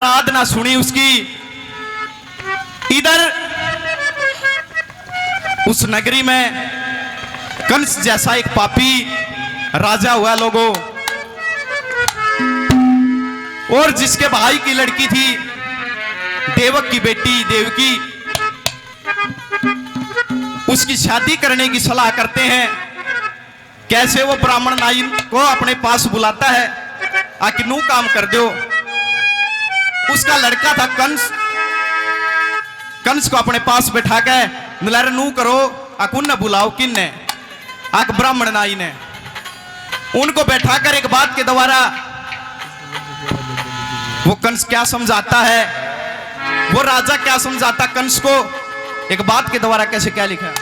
आराधना सुनी उसकी। इधर उस नगरी में कंस जैसा एक पापी राजा हुआ लोगों, और जिसके भाई की लड़की थी देवक की बेटी देवकी, उसकी शादी करने की सलाह करते हैं। कैसे वो ब्राह्मण नाई को अपने पास बुलाता है, आखिर नू काम कर दो। उसका लड़का था कंस, कंस को अपने पास बैठा के मिलार नू करो, अकुन न बुलाओ किन ने, आक ब्राह्मण नाई ने उनको बैठाकर एक बात के द्वारा वो कंस क्या समझाता है, वो राजा क्या समझाता कंस को, एक बात के द्वारा कैसे क्या लिखा।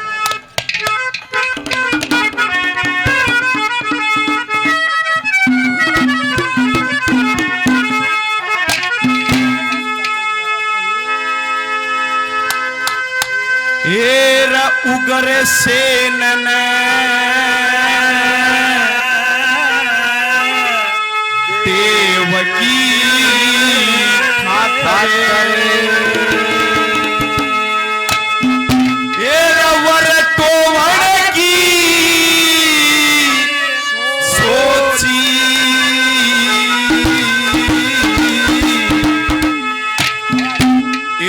एरा उगर सेन ने देवकी खातिर एरा वर टोवण की सोची,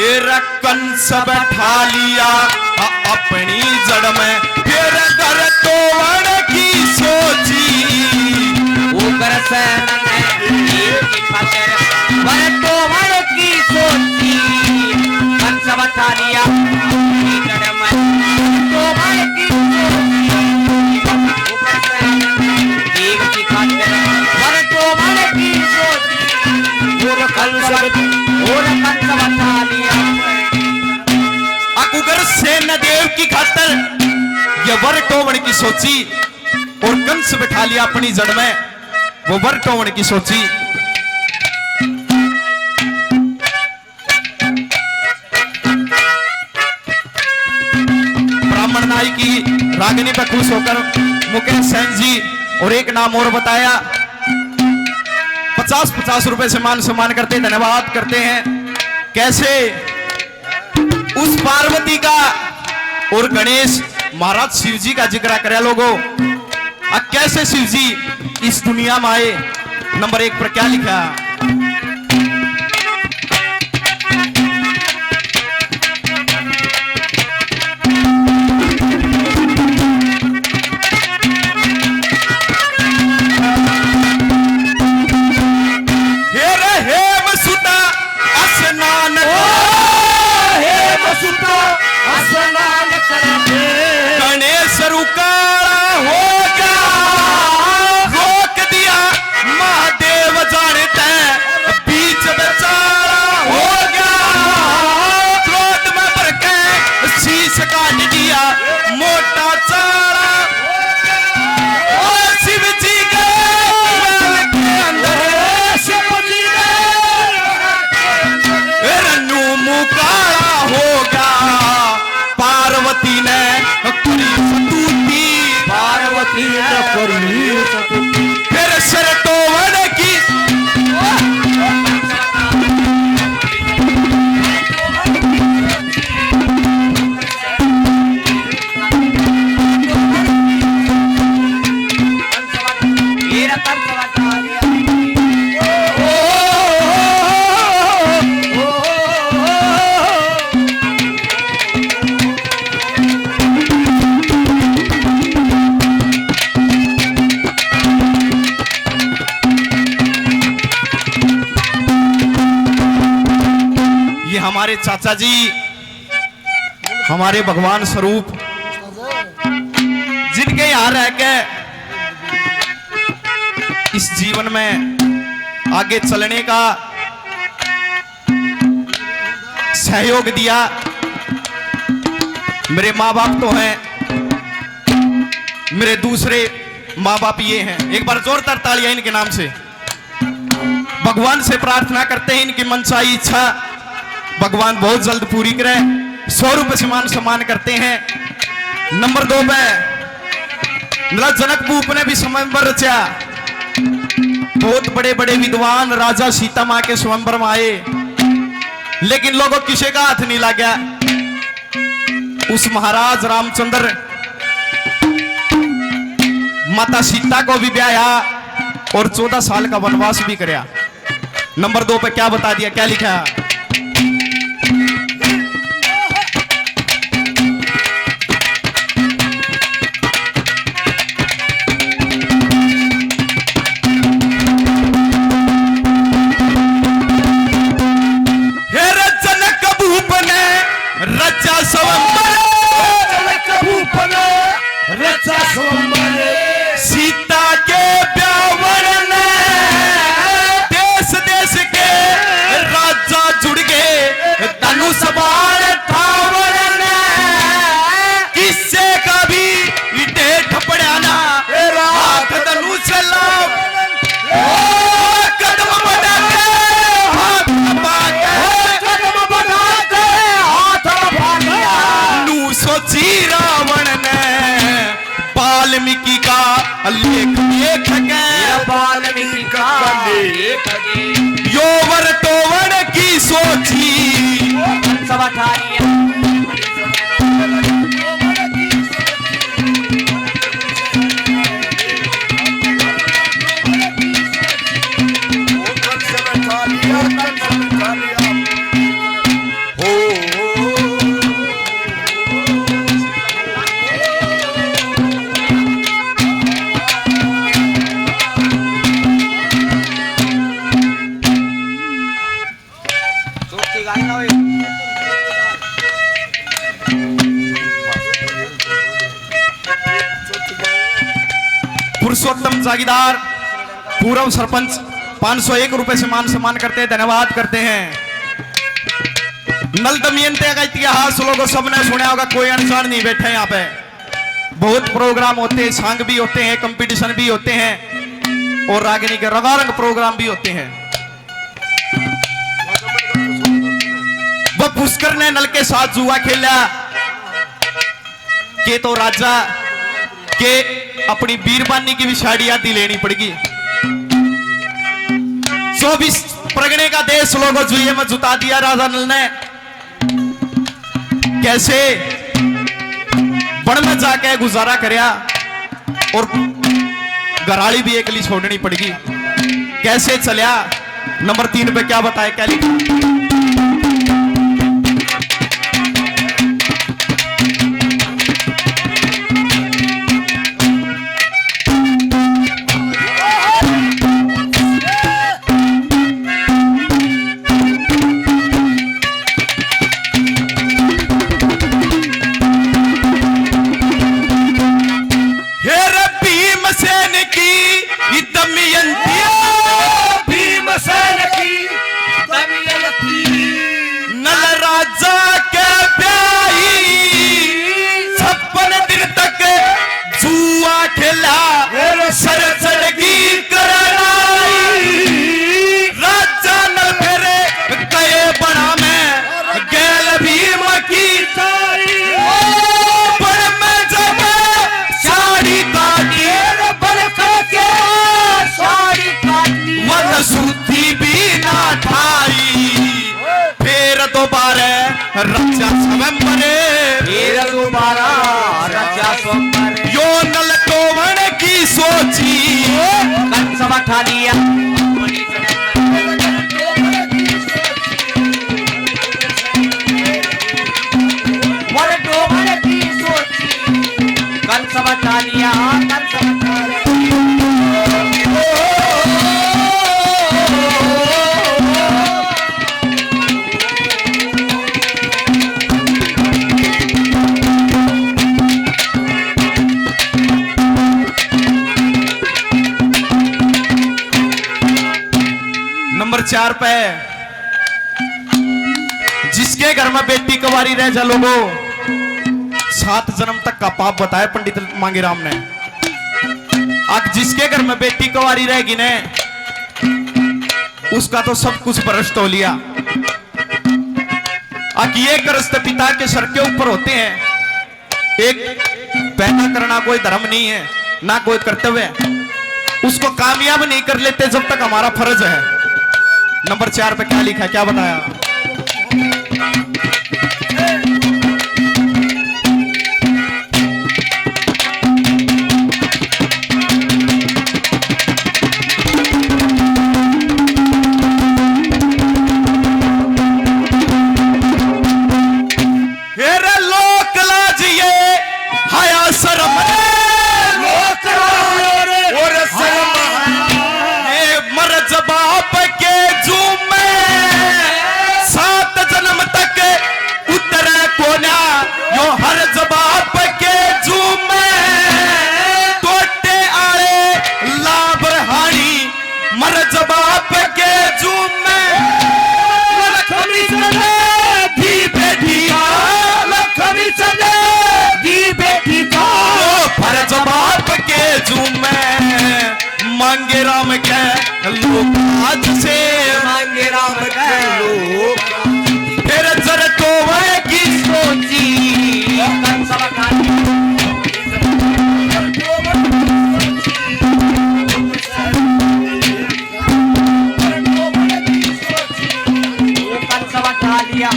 एरा कंस बैठा लिया अपनी जड़ में, फिर घर टोवण की सोची। उगर सेन की खातिर वर टोवण की सोची, कंस बैठा लिया अपनी जड़ में टोवण की सोची। उगर सेन की खातिर वर टोवण की सोची, और कंस बैठा लिया अकुगर सेन देव की खातर यह वर टोवण की सोची, और कंस बिठा लिया अपनी जड़ में वो वर टोवण की सोची। ब्राह्मण नाई की रागिनी पर खुश होकर मुकेश सेन जी और एक नाम और बताया, 50-50 रुपए से मान सम्मान करते, धन्यवाद करते हैं। कैसे उस पार्वती का और गणेश महाराज शिव जी का जिक्र करे लोगों, कैसे शिव जी इस दुनिया में आए। नंबर 1 पर क्या लिखा, गणेश रुकाड़ा हो गया, रोक दिया महादेव जानते, बीच बेचारा हो गया, क्रोध में भर के शीश काट दिया मोटा चारा, और शिव जी के अंदर शिव जी रन्नू मुकाड़ा हो गया। पार्वती ने करी सतुती, पार्वती ने करी सतुती, फिर सिर टोवण की हमारे चाचा जी, हमारे भगवान स्वरूप, जिनके यहां रह के इस जीवन में आगे चलने का सहयोग दिया। मेरे माँ बाप तो हैं, मेरे दूसरे माँ बाप ये हैं। एक बार जोरदार तालियां इनके नाम से। भगवान से प्रार्थना करते हैं इनकी मनचाही इच्छा भगवान बहुत जल्द पूरी करे। 100 रुपए से मान सम्मान करते हैं। नंबर 2 पे जनकपूप ने भी स्वयंवर रचा, बहुत बड़े बड़े विद्वान राजा सीता मां के स्वयंवर में आए। लेकिन लोगों किसी का हाथ नहीं लग गया। उस महाराज रामचंद्र माता सीता को भी ब्याया और 14 साल का वनवास भी कराया। नंबर 2 पे क्या बता दिया, क्या लिखा है? सीता के ब्यावन ने देश देश के राजा जुड़ गए, धनुष बाण ठावर ने किससे का भी डेठ पड़ाना, हाथ धनुष लाओ, कदम बढ़ाते हाथ नू सोची रावण ने वाल्मीकि का लेख लेख गए, वाल्मीकि का लेख गए, योवर तोवर की सोची सब ठानिया पुरुषोत्तम जागीरदार पूर्व सरपंच 501 रुपए से मान सम्मान करते हैं, धन्यवाद करते हैं। नल दमयंती का इतिहास लोगों सबने सुना होगा, कोई अनजान नहीं बैठे यहाँ पे। बहुत प्रोग्राम होते हैं, सांग भी होते हैं, कंपटीशन भी होते हैं और रागिनी के रंगारंग प्रोग्राम भी होते हैं। वह पुष्कर ने नल के साथ जुआ खेला के तो राजा के अपनी बीरबानी की भी साड़ी आदि लेनी पड़ेगी। 24 परगने का देश लोगों जुए में जुटा दिया राजा नल ने। कैसे बड़ में जाके गुजारा करया और गराड़ी भी एक ली छोड़नी पड़ेगी। कैसे चलिया? नंबर 3 पे क्या बताए, क्या लिखा? रक्षा स्वयंवरे फिर दोबारा रक्षा स्वयंवरे, यो नल तोवन की सोची कंस बैठा लिया वर तोवन की सोची, कंस बैठा लिया, कंस बैठा लिया। नंबर 4 पे जिसके घर में बेटी कुंवारी रह जा लोगों 7 जन्म तक का पाप बताया पंडित मांगीराम ने। अब जिसके घर में बेटी कुंवारी रहेगी ने उसका तो सब कुछ भ्रष्ट हो लिया। अब ये कर्ज पिता के सर के ऊपर होते हैं। एक पैदा करना कोई धर्म नहीं है ना कोई कर्तव्य है, उसको कामयाब नहीं कर लेते जब तक हमारा फर्ज है। नंबर 4 पे क्या लिखा है, क्या बताया? मांगे राम कह लोग आज से मांगे राम कह लोग फिर जर तो वह की सोची कंस बखानी कंस बखा लिया